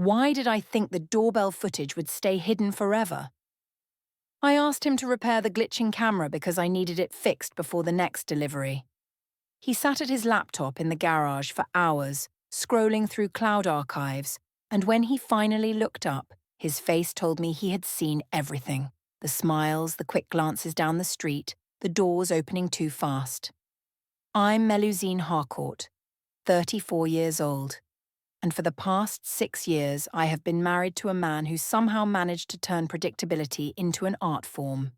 Why did I think the doorbell footage would stay hidden forever? I asked him to repair the glitching camera because I needed it fixed before the next delivery. He sat at his laptop in the garage for hours, scrolling through cloud archives, and when he finally looked up, his face told me he had seen everything. The smiles, the quick glances down the street, the doors opening too fast. I'm Melusine Harcourt, 34 years old, and for the past 6 years I have been married to a man who somehow managed to turn predictability into an art form.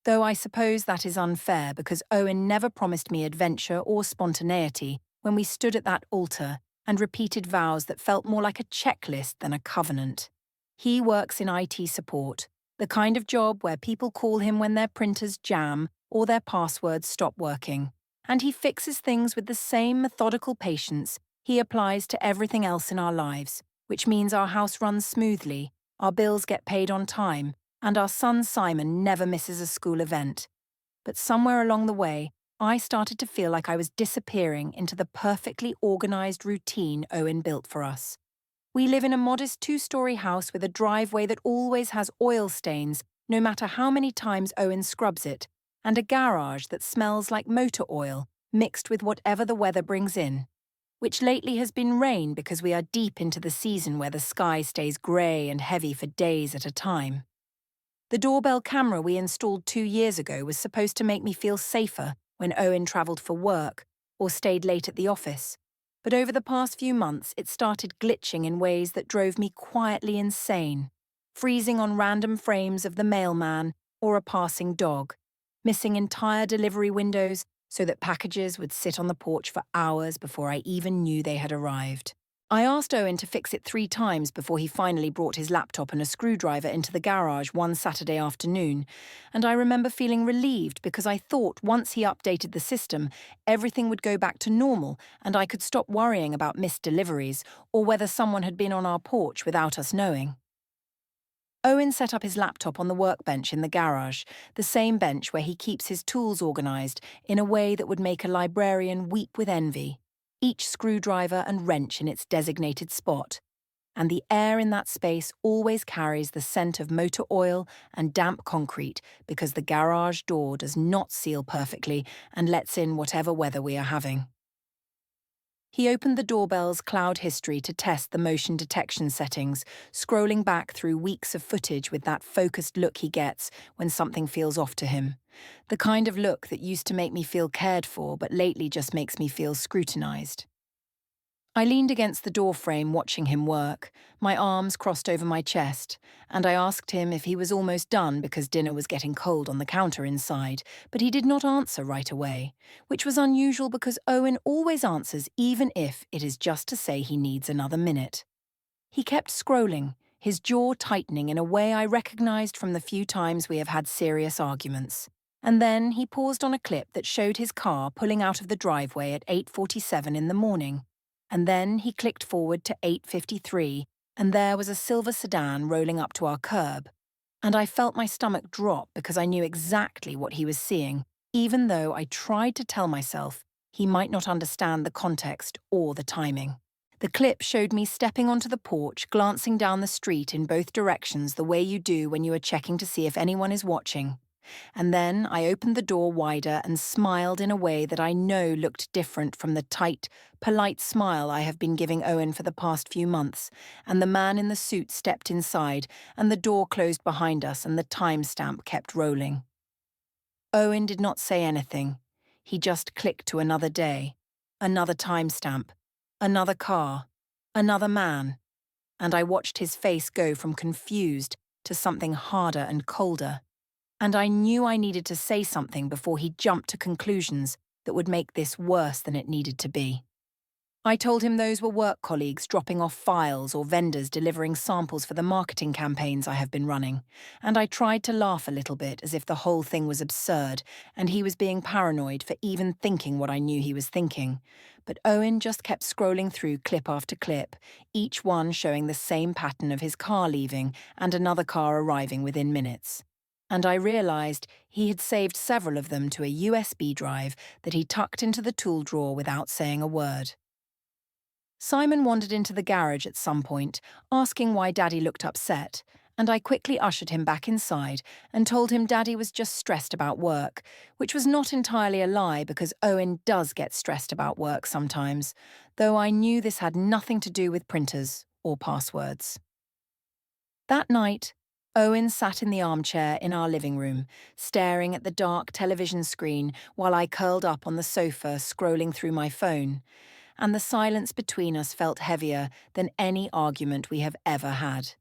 Though I suppose that is unfair because Owen never promised me adventure or spontaneity when we stood at that altar and repeated vows that felt more like a checklist than a covenant. He works in IT support, the kind of job where people call him when their printers jam or their passwords stop working, and he fixes things with the same methodical patience he applies to everything else in our lives, which means our house runs smoothly, our bills get paid on time, and our son Simon never misses a school event. But somewhere along the way, I started to feel like I was disappearing into the perfectly organized routine Owen built for us. We live in a modest 2-story house with a driveway that always has oil stains, no matter how many times Owen scrubs it, and a garage that smells like motor oil mixed with whatever the weather brings in, which lately has been rain because we are deep into the season where the sky stays grey and heavy for days at a time. The doorbell camera we installed 2 years ago was supposed to make me feel safer when Owen travelled for work or stayed late at the office, but over the past few months it started glitching in ways that drove me quietly insane, freezing on random frames of the mailman or a passing dog, missing entire delivery windows so that packages would sit on the porch for hours before I even knew they had arrived. I asked Owen to fix it 3 times before he finally brought his laptop and a screwdriver into the garage one Saturday afternoon, and I remember feeling relieved because I thought once he updated the system, everything would go back to normal and I could stop worrying about missed deliveries or whether someone had been on our porch without us knowing. Owen set up his laptop on the workbench in the garage, the same bench where he keeps his tools organised in a way that would make a librarian weep with envy, each screwdriver and wrench in its designated spot, and the air in that space always carries the scent of motor oil and damp concrete because the garage door does not seal perfectly and lets in whatever weather we are having. He opened the doorbell's cloud history to test the motion detection settings, scrolling back through weeks of footage with that focused look he gets when something feels off to him. The kind of look that used to make me feel cared for but lately just makes me feel scrutinized. I leaned against the doorframe watching him work, my arms crossed over my chest, and I asked him if he was almost done because dinner was getting cold on the counter inside, but he did not answer right away, which was unusual because Owen always answers even if it is just to say he needs another minute. He kept scrolling, his jaw tightening in a way I recognized from the few times we have had serious arguments. And then he paused on a clip that showed his car pulling out of the driveway at 8:47 in the morning. And then he clicked forward to 8:53, and there was a silver sedan rolling up to our curb. And I felt my stomach drop because I knew exactly what he was seeing, even though I tried to tell myself he might not understand the context or the timing. The clip showed me stepping onto the porch, glancing down the street in both directions the way you do when you are checking to see if anyone is watching. And then I opened the door wider and smiled in a way that I know looked different from the tight, polite smile I have been giving Owen for the past few months, and the man in the suit stepped inside, and the door closed behind us, and the timestamp kept rolling. Owen did not say anything. He just clicked to another day, another timestamp, another car, another man, and I watched his face go from confused to something harder and colder. And I knew I needed to say something before he jumped to conclusions that would make this worse than it needed to be. I told him those were work colleagues dropping off files or vendors delivering samples for the marketing campaigns I have been running, and I tried to laugh a little bit as if the whole thing was absurd and he was being paranoid for even thinking what I knew he was thinking. But Owen just kept scrolling through clip after clip, each one showing the same pattern of his car leaving and another car arriving within minutes. And I realized he had saved several of them to a USB drive that he tucked into the tool drawer without saying a word. Simon wandered into the garage at some point, asking why Daddy looked upset, and I quickly ushered him back inside and told him Daddy was just stressed about work, which was not entirely a lie because Owen does get stressed about work sometimes, though I knew this had nothing to do with printers or passwords. That night, Owen sat in the armchair in our living room, staring at the dark television screen while I curled up on the sofa scrolling through my phone, and the silence between us felt heavier than any argument we have ever had.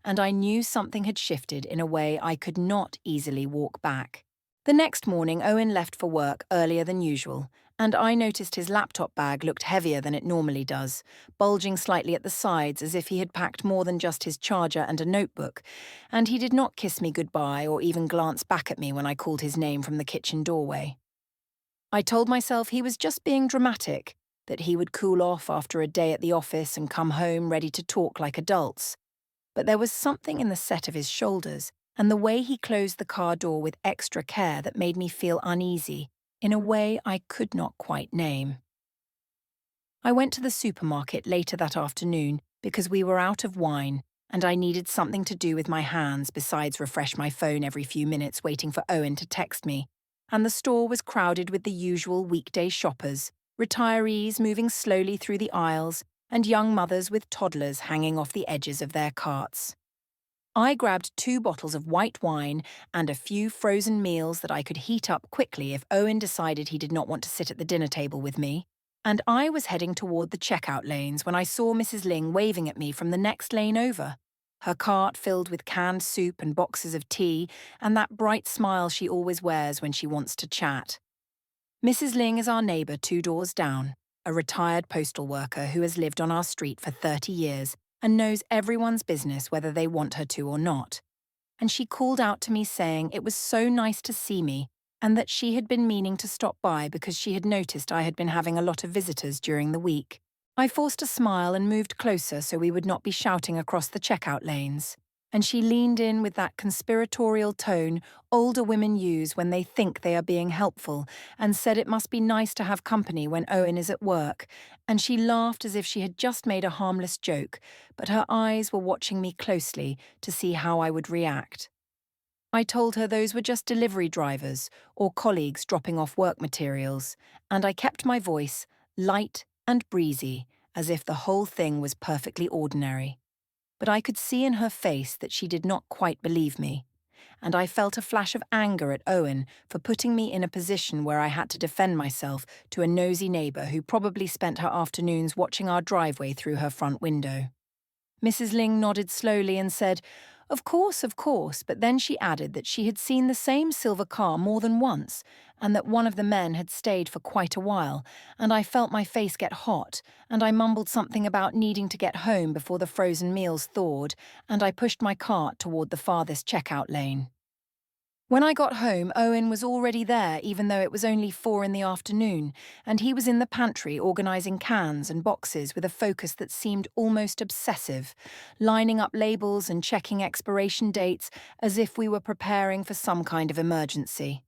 And I knew something had shifted in a way I could not easily walk back. The next morning, Owen left for work earlier than usual, and I noticed his laptop bag looked heavier than it normally does, bulging slightly at the sides as if he had packed more than just his charger and a notebook, and he did not kiss me goodbye or even glance back at me when I called his name from the kitchen doorway. I told myself he was just being dramatic, that he would cool off after a day at the office and come home ready to talk like adults. But there was something in the set of his shoulders and the way he closed the car door with extra care that made me feel uneasy in a way I could not quite name. I went to the supermarket later that afternoon because we were out of wine and I needed something to do with my hands besides refresh my phone every few minutes waiting for Owen to text me, and the store was crowded with the usual weekday shoppers, retirees moving slowly through the aisles, and young mothers with toddlers hanging off the edges of their carts. I grabbed 2 bottles of white wine and a few frozen meals that I could heat up quickly if Owen decided he did not want to sit at the dinner table with me, and I was heading toward the checkout lanes when I saw Mrs. Ling waving at me from the next lane over, her cart filled with canned soup and boxes of tea and that bright smile she always wears when she wants to chat. Mrs. Ling is our neighbour 2 doors down, a retired postal worker who has lived on our street for 30 years and knows everyone's business whether they want her to or not. And she called out to me saying it was so nice to see me and that she had been meaning to stop by because she had noticed I had been having a lot of visitors during the week. I forced a smile and moved closer so we would not be shouting across the checkout lanes. And she leaned in with that conspiratorial tone older women use when they think they are being helpful and said it must be nice to have company when Owen is at work, and she laughed as if she had just made a harmless joke, but her eyes were watching me closely to see how I would react. I told her those were just delivery drivers or colleagues dropping off work materials, and I kept my voice light and breezy as if the whole thing was perfectly ordinary. But I could see in her face that she did not quite believe me, and I felt a flash of anger at Owen for putting me in a position where I had to defend myself to a nosy neighbour who probably spent her afternoons watching our driveway through her front window. Mrs. Ling nodded slowly and said, of course, but then she added that she had seen the same silver car more than once, and that one of the men had stayed for quite a while, and I felt my face get hot, and I mumbled something about needing to get home before the frozen meals thawed, and I pushed my cart toward the farthest checkout lane. When I got home, Owen was already there even though it was only 4 in the afternoon, and he was in the pantry organising cans and boxes with a focus that seemed almost obsessive, lining up labels and checking expiration dates as if we were preparing for some kind of emergency.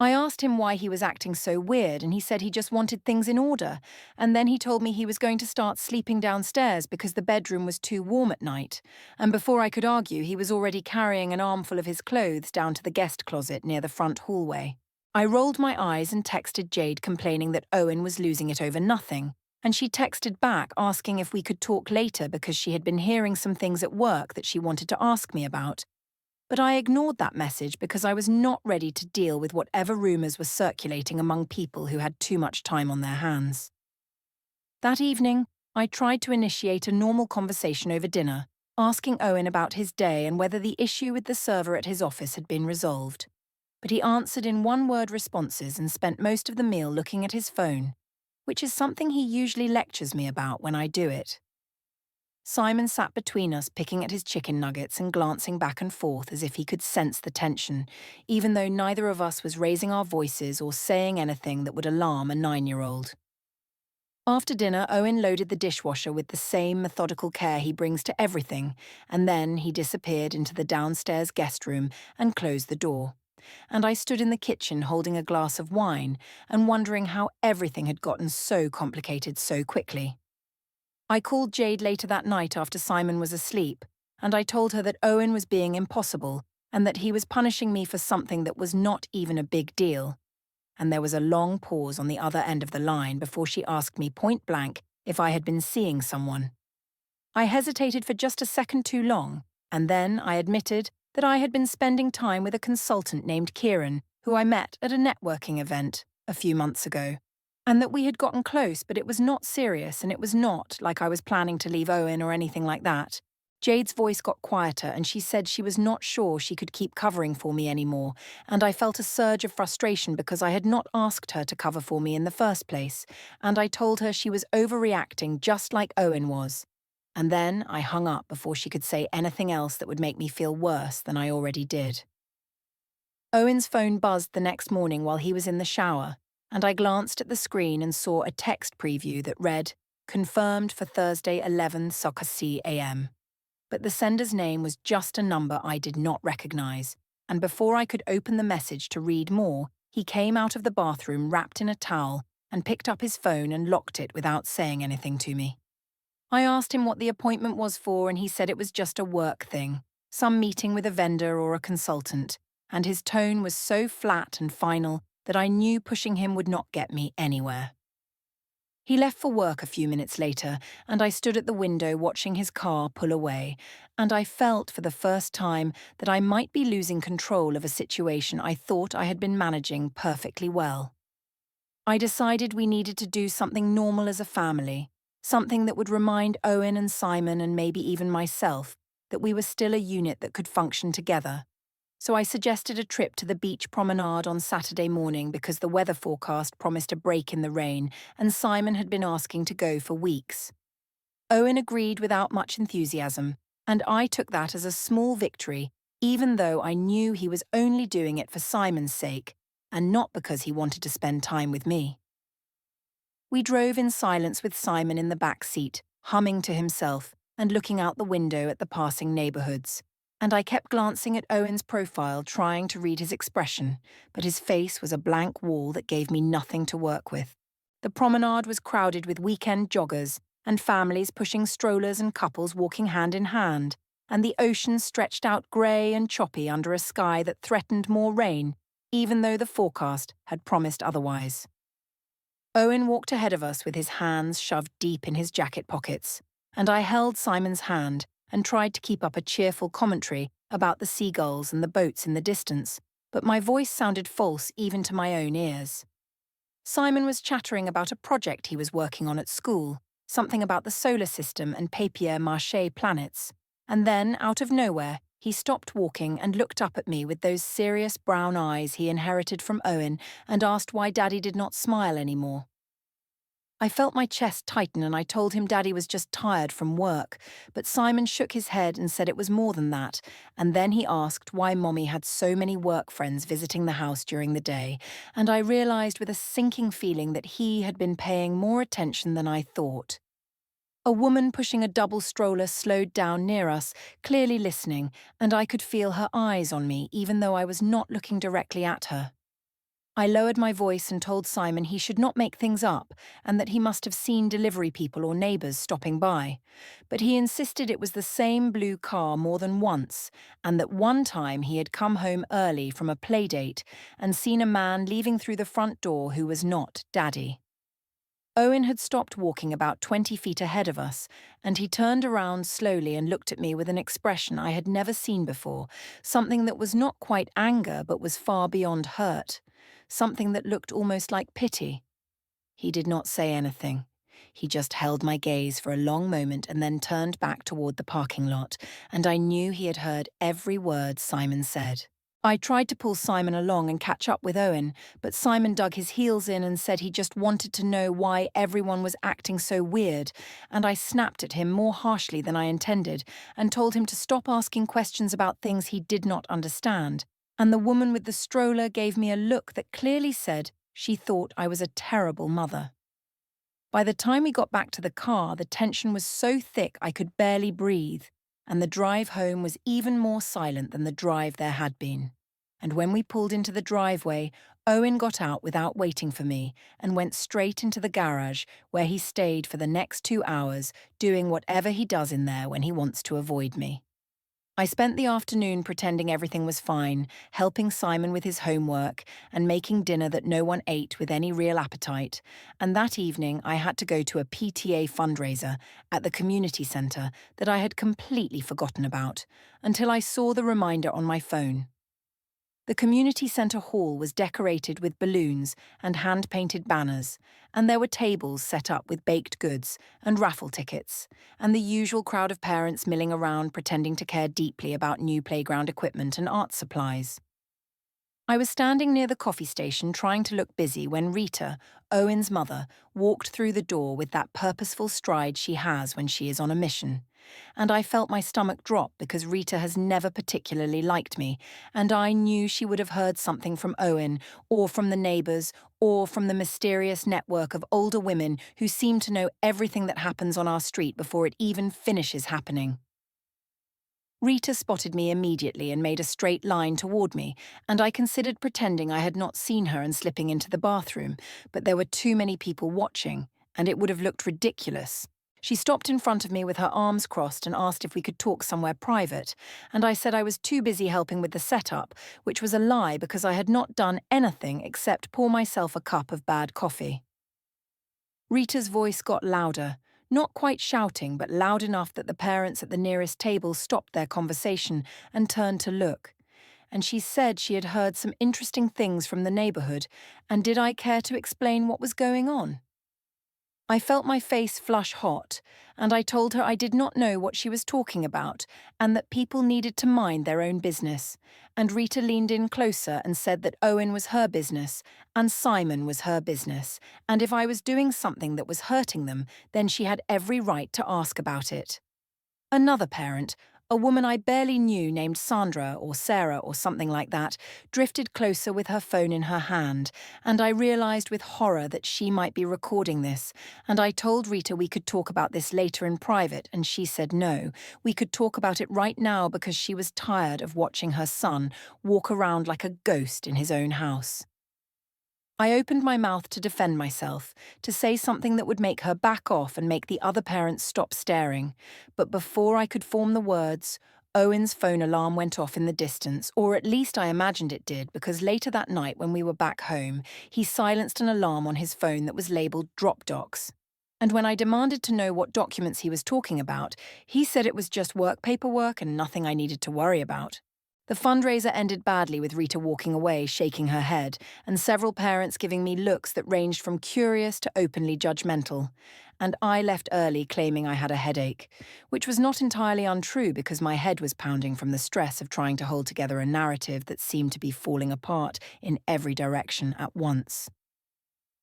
I asked him why he was acting so weird, and he said he just wanted things in order, and then he told me he was going to start sleeping downstairs because the bedroom was too warm at night, and before I could argue, he was already carrying an armful of his clothes down to the guest closet near the front hallway. I rolled my eyes and texted Jade complaining that Owen was losing it over nothing, and she texted back asking if we could talk later because she had been hearing some things at work that she wanted to ask me about. But I ignored that message because I was not ready to deal with whatever rumours were circulating among people who had too much time on their hands. That evening, I tried to initiate a normal conversation over dinner, asking Owen about his day and whether the issue with the server at his office had been resolved. But he answered in one-word responses and spent most of the meal looking at his phone, which is something he usually lectures me about when I do it. Simon sat between us picking at his chicken nuggets and glancing back and forth as if he could sense the tension, even though neither of us was raising our voices or saying anything that would alarm a 9-year-old. After dinner, Owen loaded the dishwasher with the same methodical care he brings to everything, and then he disappeared into the downstairs guest room and closed the door. And I stood in the kitchen holding a glass of wine and wondering how everything had gotten so complicated so quickly. I called Jade later that night after Simon was asleep, and I told her that Owen was being impossible and that he was punishing me for something that was not even a big deal. And there was a long pause on the other end of the line before she asked me point blank if I had been seeing someone. I hesitated for just a second too long, and then I admitted that I had been spending time with a consultant named Kieran, who I met at a networking event a few months ago, and that we had gotten close, but it was not serious and it was not like I was planning to leave Owen or anything like that. Jade's voice got quieter and she said she was not sure she could keep covering for me anymore, and I felt a surge of frustration because I had not asked her to cover for me in the first place, and I told her she was overreacting just like Owen was. And then I hung up before she could say anything else that would make me feel worse than I already did. Owen's phone buzzed the next morning while he was in the shower, and I glanced at the screen and saw a text preview that read, "Confirmed for Thursday 11 soccer C AM." But the sender's name was just a number I did not recognize, and before I could open the message to read more, he came out of the bathroom wrapped in a towel and picked up his phone and locked it without saying anything to me. I asked him what the appointment was for, and he said it was just a work thing, some meeting with a vendor or a consultant, and his tone was so flat and final that I knew pushing him would not get me anywhere. He left for work a few minutes later, and I stood at the window watching his car pull away, and I felt for the first time that I might be losing control of a situation I thought I had been managing perfectly well. I decided we needed to do something normal as a family, something that would remind Owen and Simon and maybe even myself that we were still a unit that could function together. So I suggested a trip to the beach promenade on Saturday morning because the weather forecast promised a break in the rain and Simon had been asking to go for weeks. Owen agreed without much enthusiasm, and I took that as a small victory, even though I knew he was only doing it for Simon's sake and not because he wanted to spend time with me. We drove in silence with Simon in the back seat, humming to himself and looking out the window at the passing neighborhoods. And I kept glancing at Owen's profile, trying to read his expression, but his face was a blank wall that gave me nothing to work with. The promenade was crowded with weekend joggers and families pushing strollers and couples walking hand in hand, and the ocean stretched out grey and choppy under a sky that threatened more rain, even though the forecast had promised otherwise. Owen walked ahead of us with his hands shoved deep in his jacket pockets, and I held Simon's hand and tried to keep up a cheerful commentary about the seagulls and the boats in the distance, but my voice sounded false even to my own ears. Simon was chattering about a project he was working on at school, something about the solar system and papier-mâché planets, and then, out of nowhere, he stopped walking and looked up at me with those serious brown eyes he inherited from Owen and asked why Daddy did not smile anymore. I felt my chest tighten and I told him Daddy was just tired from work, but Simon shook his head and said it was more than that, and then he asked why Mommy had so many work friends visiting the house during the day, and I realized with a sinking feeling that he had been paying more attention than I thought. A woman pushing a double stroller slowed down near us, clearly listening, and I could feel her eyes on me even though I was not looking directly at her. I lowered my voice and told Simon he should not make things up and that he must have seen delivery people or neighbours stopping by. But he insisted it was the same blue car more than once, and that one time he had come home early from a playdate and seen a man leaving through the front door who was not Daddy. Owen had stopped walking about 20 feet ahead of us, and he turned around slowly and looked at me with an expression I had never seen before, something that was not quite anger but was far beyond hurt. Something that looked almost like pity. He did not say anything. He just held my gaze for a long moment and then turned back toward the parking lot, and I knew he had heard every word Simon said. I tried to pull Simon along and catch up with Owen, but Simon dug his heels in and said he just wanted to know why everyone was acting so weird, and I snapped at him more harshly than I intended and told him to stop asking questions about things he did not understand. And the woman with the stroller gave me a look that clearly said she thought I was a terrible mother. By the time we got back to the car, the tension was so thick I could barely breathe, and the drive home was even more silent than the drive there had been. And when we pulled into the driveway, Owen got out without waiting for me and went straight into the garage where he stayed for the next 2 hours, doing whatever he does in there when he wants to avoid me. I spent the afternoon pretending everything was fine, helping Simon with his homework and making dinner that no one ate with any real appetite, and that evening I had to go to a PTA fundraiser at the community centre that I had completely forgotten about, until I saw the reminder on my phone. The community centre hall was decorated with balloons and hand-painted banners, and there were tables set up with baked goods and raffle tickets, and the usual crowd of parents milling around pretending to care deeply about new playground equipment and art supplies. I was standing near the coffee station trying to look busy when Rita, Owen's mother, walked through the door with that purposeful stride she has when she is on a mission. And I felt my stomach drop because Rita has never particularly liked me, and I knew she would have heard something from Owen, or from the neighbours, or from the mysterious network of older women who seem to know everything that happens on our street before it even finishes happening. Rita spotted me immediately and made a straight line toward me, and I considered pretending I had not seen her and slipping into the bathroom, but there were too many people watching, and it would have looked ridiculous. She stopped in front of me with her arms crossed and asked if we could talk somewhere private, and I said I was too busy helping with the setup, which was a lie because I had not done anything except pour myself a cup of bad coffee. Rita's voice got louder. Not quite shouting, but loud enough that the parents at the nearest table stopped their conversation and turned to look. And she said she had heard some interesting things from the neighbourhood, and did I care to explain what was going on? I felt my face flush hot, and I told her I did not know what she was talking about, and that people needed to mind their own business. And Rita leaned in closer and said that Owen was her business, and Simon was her business, and if I was doing something that was hurting them, then she had every right to ask about it. Another parent, a woman I barely knew named Sandra or Sarah or something like that, drifted closer with her phone in her hand, and I realised with horror that she might be recording this, and I told Rita we could talk about this later in private, and she said no, we could talk about it right now because she was tired of watching her son walk around like a ghost in his own house. I opened my mouth to defend myself, to say something that would make her back off and make the other parents stop staring, but before I could form the words, Owen's phone alarm went off in the distance, or at least I imagined it did, because later that night when we were back home, he silenced an alarm on his phone that was labelled Drop Docs. And when I demanded to know what documents he was talking about, he said it was just work paperwork and nothing I needed to worry about. The fundraiser ended badly with Rita walking away, shaking her head, and several parents giving me looks that ranged from curious to openly judgmental. And I left early claiming I had a headache, which was not entirely untrue because my head was pounding from the stress of trying to hold together a narrative that seemed to be falling apart in every direction at once.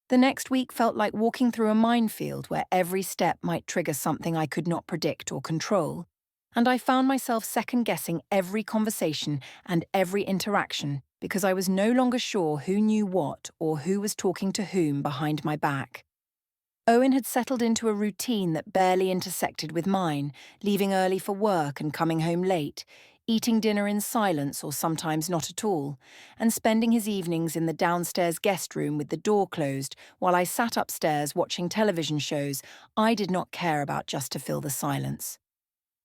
The next week felt like walking through a minefield where every step might trigger something I could not predict or control. And I found myself second-guessing every conversation and every interaction because I was no longer sure who knew what or who was talking to whom behind my back. Owen had settled into a routine that barely intersected with mine, leaving early for work and coming home late, eating dinner in silence or sometimes not at all, and spending his evenings in the downstairs guest room with the door closed while I sat upstairs watching television shows I did not care about just to fill the silence.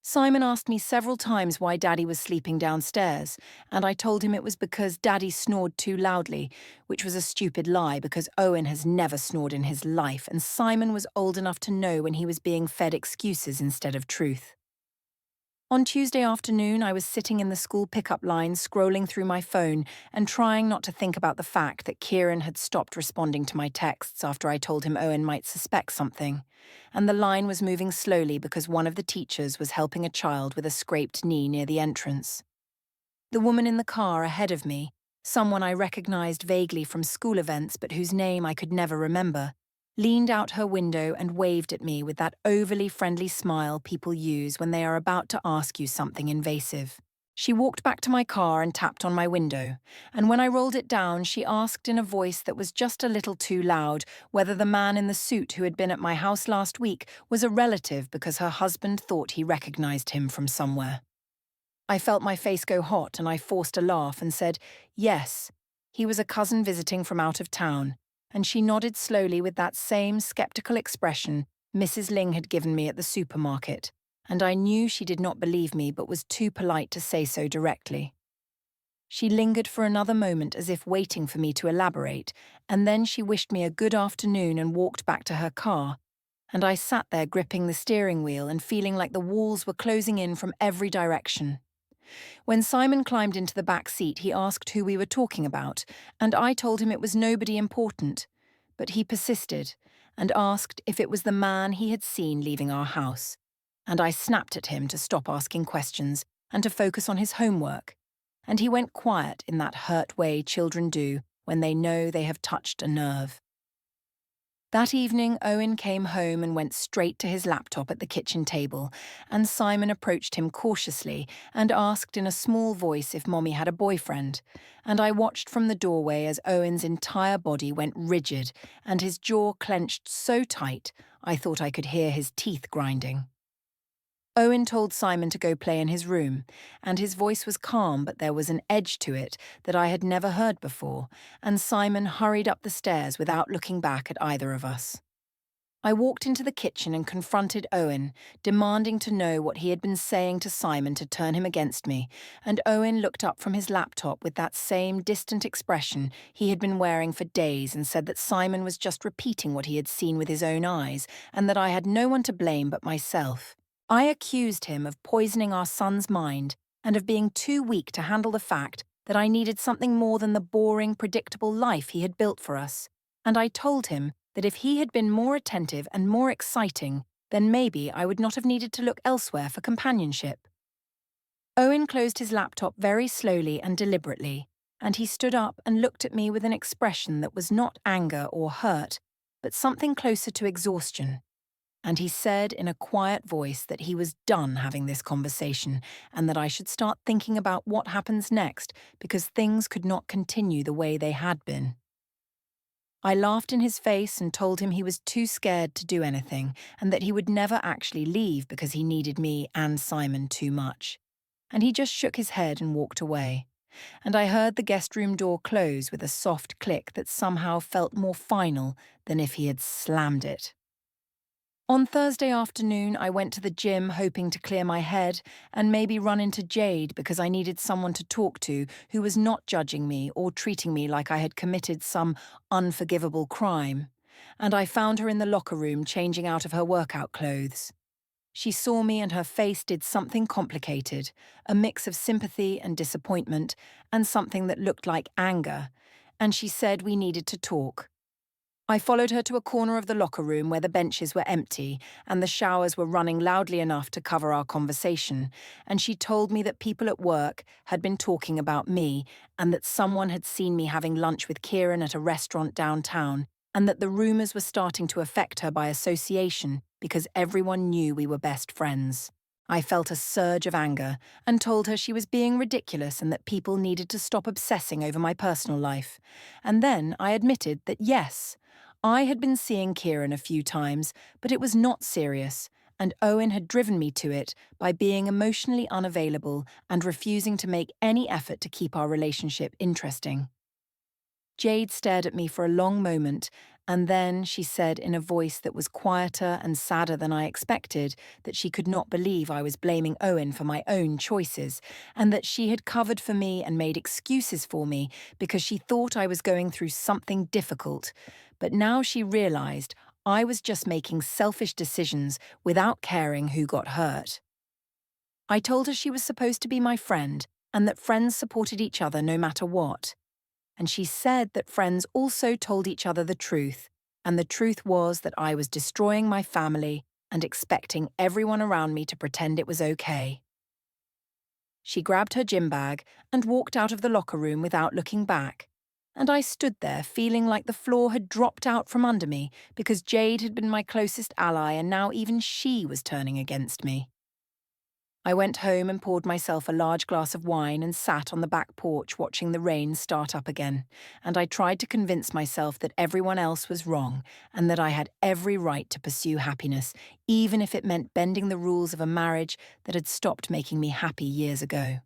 Simon asked me several times why Daddy was sleeping downstairs, and I told him it was because Daddy snored too loudly, which was a stupid lie because Owen has never snored in his life, and Simon was old enough to know when he was being fed excuses instead of truth. On Tuesday afternoon, I was sitting in the school pickup line scrolling through my phone and trying not to think about the fact that Kieran had stopped responding to my texts after I told him Owen might suspect something, and the line was moving slowly because one of the teachers was helping a child with a scraped knee near the entrance. The woman in the car ahead of me, someone I recognized vaguely from school events but whose name I could never remember, leaned out her window and waved at me with that overly friendly smile people use when they are about to ask you something invasive. She walked back to my car and tapped on my window, and when I rolled it down, she asked in a voice that was just a little too loud whether the man in the suit who had been at my house last week was a relative because her husband thought he recognized him from somewhere. I felt my face go hot and I forced a laugh and said, "Yes." He was a cousin visiting from out of town, and she nodded slowly with that same skeptical expression Mrs. Ling had given me at the supermarket, and I knew she did not believe me but was too polite to say so directly. She lingered for another moment as if waiting for me to elaborate, and then she wished me a good afternoon and walked back to her car, and I sat there gripping the steering wheel and feeling like the walls were closing in from every direction. When Simon climbed into the back seat, he asked who we were talking about, and I told him it was nobody important. But he persisted and asked if it was the man he had seen leaving our house. And I snapped at him to stop asking questions and to focus on his homework. And he went quiet in that hurt way children do when they know they have touched a nerve. That evening, Owen came home and went straight to his laptop at the kitchen table, and Simon approached him cautiously and asked in a small voice if Mommy had a boyfriend, and I watched from the doorway as Owen's entire body went rigid and his jaw clenched so tight I thought I could hear his teeth grinding. Owen told Simon to go play in his room, and his voice was calm but there was an edge to it that I had never heard before, and Simon hurried up the stairs without looking back at either of us. I walked into the kitchen and confronted Owen, demanding to know what he had been saying to Simon to turn him against me, and Owen looked up from his laptop with that same distant expression he had been wearing for days and said that Simon was just repeating what he had seen with his own eyes and that I had no one to blame but myself. I accused him of poisoning our son's mind and of being too weak to handle the fact that I needed something more than the boring, predictable life he had built for us, and I told him that if he had been more attentive and more exciting, then maybe I would not have needed to look elsewhere for companionship. Owen closed his laptop very slowly and deliberately, and he stood up and looked at me with an expression that was not anger or hurt, but something closer to exhaustion. And he said in a quiet voice that he was done having this conversation and that I should start thinking about what happens next because things could not continue the way they had been. I laughed in his face and told him he was too scared to do anything and that he would never actually leave because he needed me and Simon too much. And he just shook his head and walked away. And I heard the guest room door close with a soft click that somehow felt more final than if he had slammed it. On Thursday afternoon, I went to the gym hoping to clear my head and maybe run into Jade because I needed someone to talk to who was not judging me or treating me like I had committed some unforgivable crime. And I found her in the locker room changing out of her workout clothes. She saw me and her face did something complicated, a mix of sympathy and disappointment and something that looked like anger, and she said we needed to talk. I followed her to a corner of the locker room where the benches were empty and the showers were running loudly enough to cover our conversation, and she told me that people at work had been talking about me and that someone had seen me having lunch with Kieran at a restaurant downtown, and that the rumours were starting to affect her by association because everyone knew we were best friends. I felt a surge of anger and told her she was being ridiculous and that people needed to stop obsessing over my personal life. And then I admitted that yes, I had been seeing Kieran a few times, but it was not serious, and Owen had driven me to it by being emotionally unavailable and refusing to make any effort to keep our relationship interesting. Jade stared at me for a long moment, and then she said in a voice that was quieter and sadder than I expected that she could not believe I was blaming Owen for my own choices, and that she had covered for me and made excuses for me because she thought I was going through something difficult. But now she realized I was just making selfish decisions without caring who got hurt. I told her she was supposed to be my friend and that friends supported each other no matter what. And she said that friends also told each other the truth, and the truth was that I was destroying my family and expecting everyone around me to pretend it was okay. She grabbed her gym bag and walked out of the locker room without looking back, and I stood there feeling like the floor had dropped out from under me because Jade had been my closest ally and now even she was turning against me. I went home and poured myself a large glass of wine and sat on the back porch watching the rain start up again, and I tried to convince myself that everyone else was wrong and that I had every right to pursue happiness, even if it meant bending the rules of a marriage that had stopped making me happy years ago.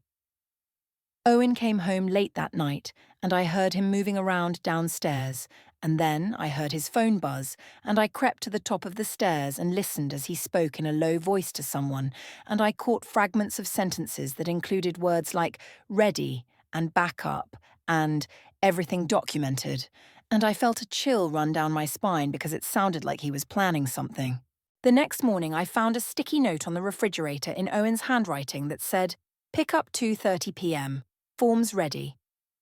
Owen came home late that night, and I heard him moving around downstairs, and then I heard his phone buzz, and I crept to the top of the stairs and listened as he spoke in a low voice to someone, and I caught fragments of sentences that included words like ready and backup and everything documented, and I felt a chill run down my spine because it sounded like he was planning something. The next morning I found a sticky note on the refrigerator in Owen's handwriting that said, "Pick up 2:30 p.m. Forms ready."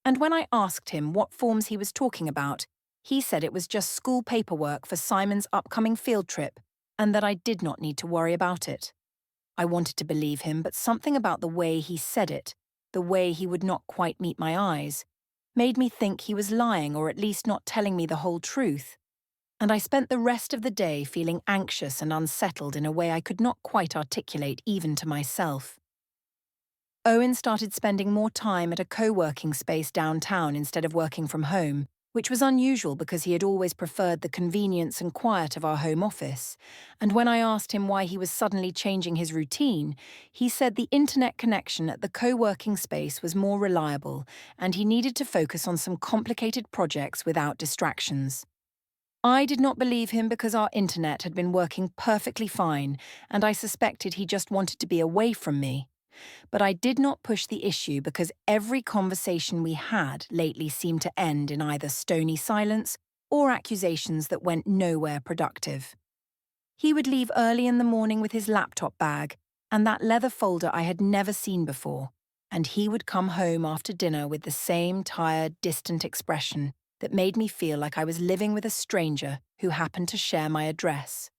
And when I asked him what forms he was talking about, he said it was just school paperwork for Simon's upcoming field trip and that I did not need to worry about it. I wanted to believe him, but something about the way he said it, the way he would not quite meet my eyes, made me think he was lying or at least not telling me the whole truth. And I spent the rest of the day feeling anxious and unsettled in a way I could not quite articulate even to myself. Owen started spending more time at a co-working space downtown instead of working from home, which was unusual because he had always preferred the convenience and quiet of our home office. And when I asked him why he was suddenly changing his routine, he said the internet connection at the co-working space was more reliable and he needed to focus on some complicated projects without distractions. I did not believe him because our internet had been working perfectly fine, and I suspected he just wanted to be away from me. But I did not push the issue because every conversation we had lately seemed to end in either stony silence or accusations that went nowhere productive. He would leave early in the morning with his laptop bag and that leather folder I had never seen before, and he would come home after dinner with the same tired, distant expression that made me feel like I was living with a stranger who happened to share my address.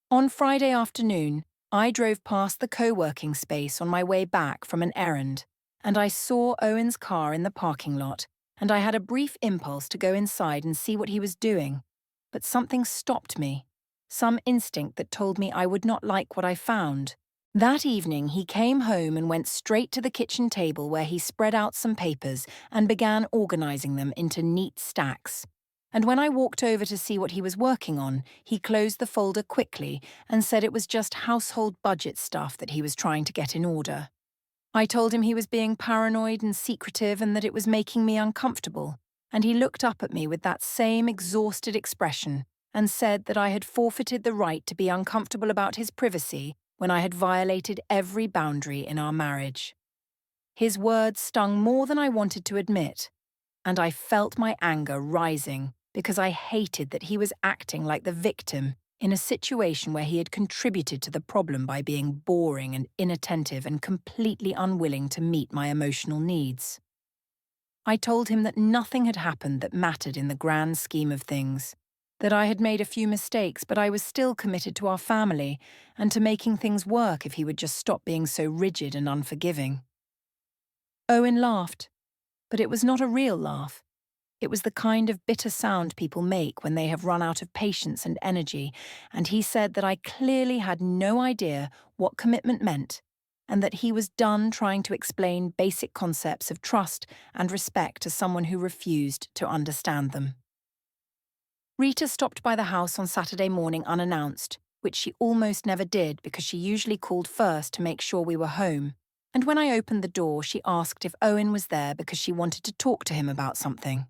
On Friday afternoon, I drove past the co-working space on my way back from an errand, and I saw Owen's car in the parking lot, and I had a brief impulse to go inside and see what he was doing. But something stopped me, some instinct that told me I would not like what I found. That evening, he came home and went straight to the kitchen table where he spread out some papers and began organizing them into neat stacks. And when I walked over to see what he was working on, he closed the folder quickly and said it was just household budget stuff that he was trying to get in order. I told him he was being paranoid and secretive and that it was making me uncomfortable, and he looked up at me with that same exhausted expression and said that I had forfeited the right to be uncomfortable about his privacy when I had violated every boundary in our marriage. His words stung more than I wanted to admit, and I felt my anger rising because I hated that he was acting like the victim in a situation where he had contributed to the problem by being boring and inattentive and completely unwilling to meet my emotional needs. I told him that nothing had happened that mattered in the grand scheme of things, that I had made a few mistakes, but I was still committed to our family and to making things work if he would just stop being so rigid and unforgiving. Owen laughed, but it was not a real laugh. It was the kind of bitter sound people make when they have run out of patience and energy, and he said that I clearly had no idea what commitment meant, and that he was done trying to explain basic concepts of trust and respect to someone who refused to understand them. Rita stopped by the house on Saturday morning unannounced, which she almost never did because she usually called first to make sure we were home. And when I opened the door, she asked if Owen was there because she wanted to talk to him about something.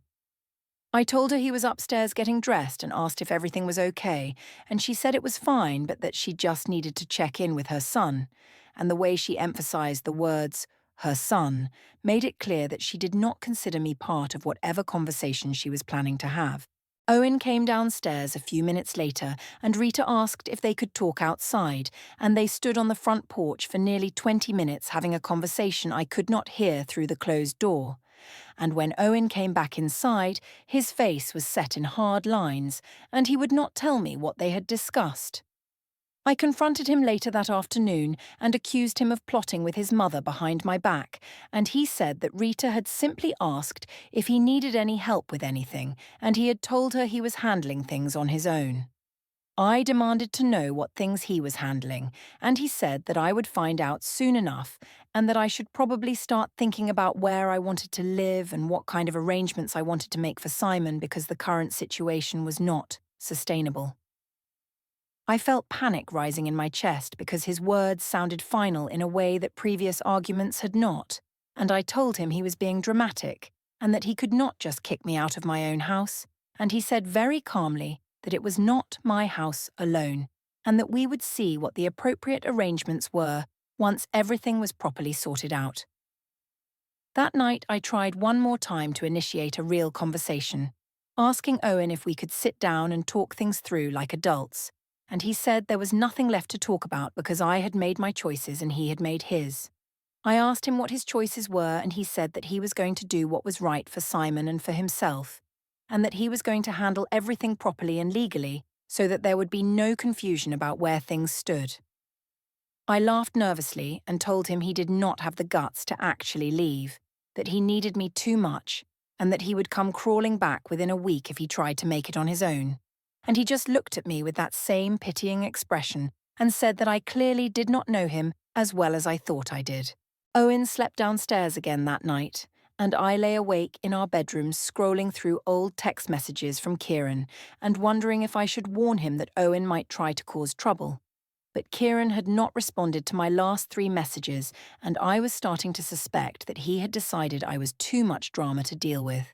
I told her he was upstairs getting dressed and asked if everything was okay, and she said it was fine but that she just needed to check in with her son, and the way she emphasized the words, her son, made it clear that she did not consider me part of whatever conversation she was planning to have. Owen came downstairs a few minutes later, and Rita asked if they could talk outside, and they stood on the front porch for nearly 20 minutes having a conversation I could not hear through the closed door. And when Owen came back inside, his face was set in hard lines, and he would not tell me what they had discussed. I confronted him later that afternoon and accused him of plotting with his mother behind my back, and he said that Rita had simply asked if he needed any help with anything, and he had told her he was handling things on his own. I demanded to know what things he was handling, and he said that I would find out soon enough and that I should probably start thinking about where I wanted to live and what kind of arrangements I wanted to make for Simon because the current situation was not sustainable. I felt panic rising in my chest because his words sounded final in a way that previous arguments had not, and I told him he was being dramatic and that he could not just kick me out of my own house, and he said very calmly that it was not my house alone, and that we would see what the appropriate arrangements were once everything was properly sorted out. That night I tried one more time to initiate a real conversation, asking Owen if we could sit down and talk things through like adults, and he said there was nothing left to talk about because I had made my choices and he had made his. I asked him what his choices were, and he said that he was going to do what was right for Simon and for himself, and that he was going to handle everything properly and legally so that there would be no confusion about where things stood. I laughed nervously and told him he did not have the guts to actually leave, that he needed me too much, and that he would come crawling back within a week if he tried to make it on his own. And he just looked at me with that same pitying expression and said that I clearly did not know him as well as I thought I did. Owen slept downstairs again that night, and I lay awake in our bedrooms scrolling through old text messages from Kieran and wondering if I should warn him that Owen might try to cause trouble. But Kieran had not responded to my last 3 messages, and I was starting to suspect that he had decided I was too much drama to deal with.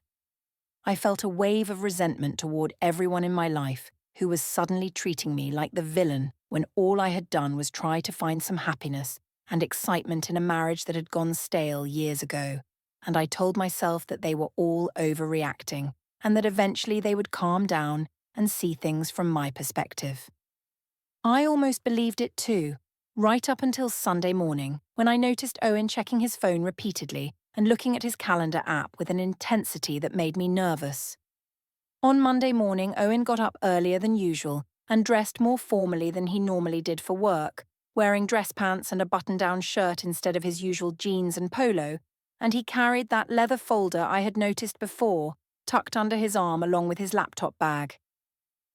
I felt a wave of resentment toward everyone in my life who was suddenly treating me like the villain when all I had done was try to find some happiness and excitement in a marriage that had gone stale years ago, and I told myself that they were all overreacting and that eventually they would calm down and see things from my perspective. I almost believed it too, right up until Sunday morning, when I noticed Owen checking his phone repeatedly and looking at his calendar app with an intensity that made me nervous. On Monday morning, Owen got up earlier than usual and dressed more formally than he normally did for work, wearing dress pants and a button-down shirt instead of his usual jeans and polo, and he carried that leather folder I had noticed before, tucked under his arm along with his laptop bag.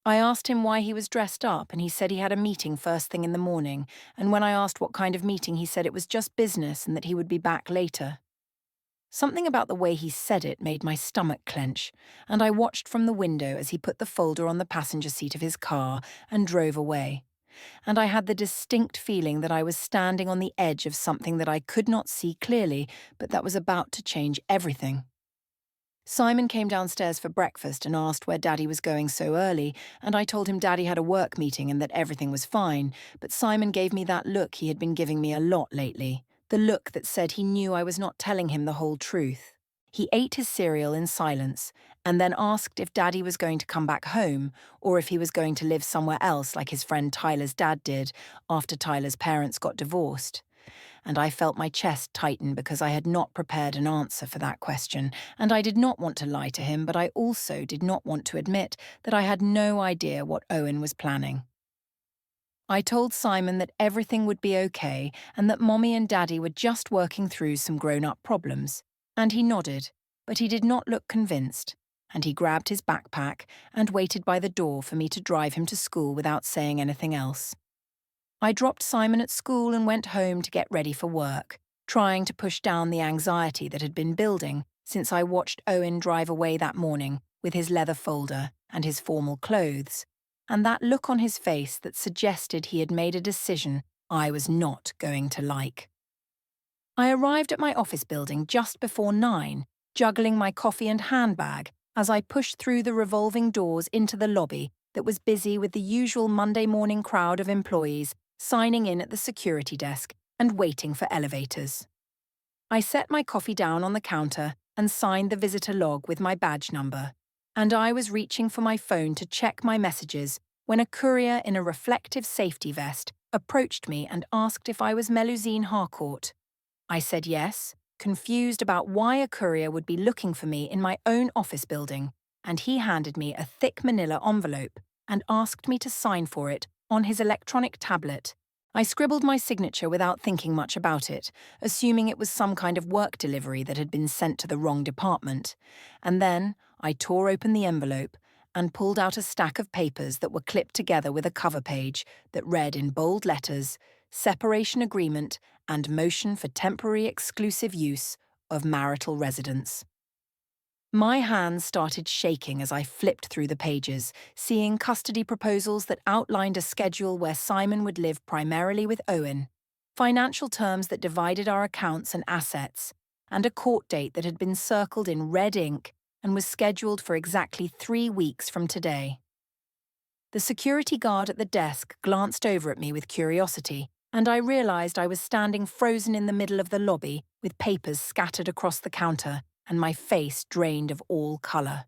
I asked him why he was dressed up, and he said he had a meeting first thing in the morning, and when I asked what kind of meeting, he said it was just business and that he would be back later. Something about the way he said it made my stomach clench, and I watched from the window as he put the folder on the passenger seat of his car and drove away. And I had the distinct feeling that I was standing on the edge of something that I could not see clearly, but that was about to change everything. Simon came downstairs for breakfast and asked where Daddy was going so early, and I told him Daddy had a work meeting and that everything was fine, but Simon gave me that look he had been giving me a lot lately, the look that said he knew I was not telling him the whole truth. He ate his cereal in silence, and then asked if Daddy was going to come back home, or if he was going to live somewhere else like his friend Tyler's dad did after Tyler's parents got divorced. And I felt my chest tighten because I had not prepared an answer for that question, and I did not want to lie to him, but I also did not want to admit that I had no idea what Owen was planning. I told Simon that everything would be okay and that Mommy and Daddy were just working through some grown-up problems, and he nodded, but he did not look convinced, and he grabbed his backpack and waited by the door for me to drive him to school without saying anything else. I dropped Simon at school and went home to get ready for work, trying to push down the anxiety that had been building since I watched Owen drive away that morning with his leather folder and his formal clothes, and that look on his face that suggested he had made a decision I was not going to like. I arrived at my office building just before 9, juggling my coffee and handbag as I pushed through the revolving doors into the lobby that was busy with the usual Monday morning crowd of employees signing in at the security desk and waiting for elevators. I set my coffee down on the counter and signed the visitor log with my badge number, and I was reaching for my phone to check my messages when a courier in a reflective safety vest approached me and asked if I was Melusine Harcourt. I said yes, confused about why a courier would be looking for me in my own office building, and he handed me a thick manila envelope and asked me to sign for it on his electronic tablet. I scribbled my signature without thinking much about it, assuming it was some kind of work delivery that had been sent to the wrong department, and then I tore open the envelope and pulled out a stack of papers that were clipped together with a cover page that read in bold letters, "Separation Agreement and Motion for Temporary Exclusive Use of Marital Residence." My hands started shaking as I flipped through the pages, seeing custody proposals that outlined a schedule where Simon would live primarily with Owen, financial terms that divided our accounts and assets, and a court date that had been circled in red ink and was scheduled for exactly 3 weeks from today. The security guard at the desk glanced over at me with curiosity, and I realized I was standing frozen in the middle of the lobby with papers scattered across the counter and my face drained of all color.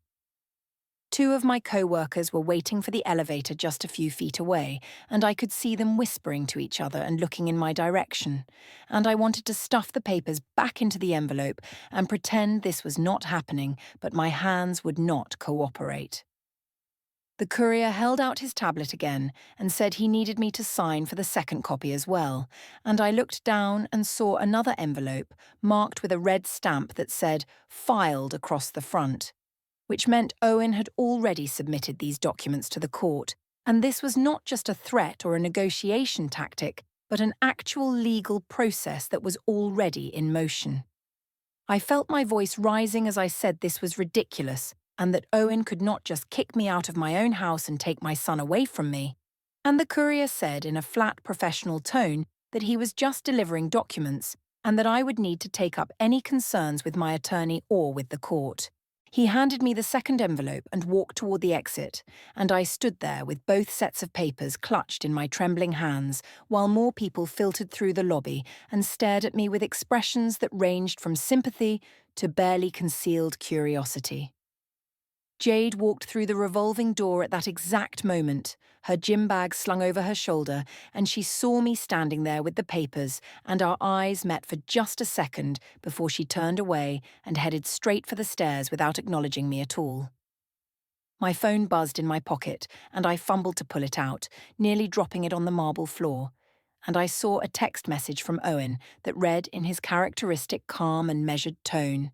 2 of my co-workers were waiting for the elevator just a few feet away, and I could see them whispering to each other and looking in my direction, and I wanted to stuff the papers back into the envelope and pretend this was not happening, but my hands would not cooperate. The courier held out his tablet again and said he needed me to sign for the second copy as well, and I looked down and saw another envelope marked with a red stamp that said "filed" across the front, which meant Owen had already submitted these documents to the court, and this was not just a threat or a negotiation tactic, but an actual legal process that was already in motion. I felt my voice rising as I said this was ridiculous, and that Owen could not just kick me out of my own house and take my son away from me. And the courier said in a flat professional tone that he was just delivering documents and that I would need to take up any concerns with my attorney or with the court. He handed me the second envelope and walked toward the exit, and I stood there with both sets of papers clutched in my trembling hands while more people filtered through the lobby and stared at me with expressions that ranged from sympathy to barely concealed curiosity. Jade walked through the revolving door at that exact moment, her gym bag slung over her shoulder, and she saw me standing there with the papers, and our eyes met for just a second before she turned away and headed straight for the stairs without acknowledging me at all. My phone buzzed in my pocket, and I fumbled to pull it out, nearly dropping it on the marble floor, and I saw a text message from Owen that read in his characteristic calm and measured tone,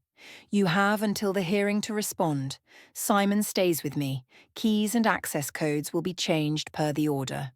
"You have until the hearing to respond. Simon stays with me. Keys and access codes will be changed per the order."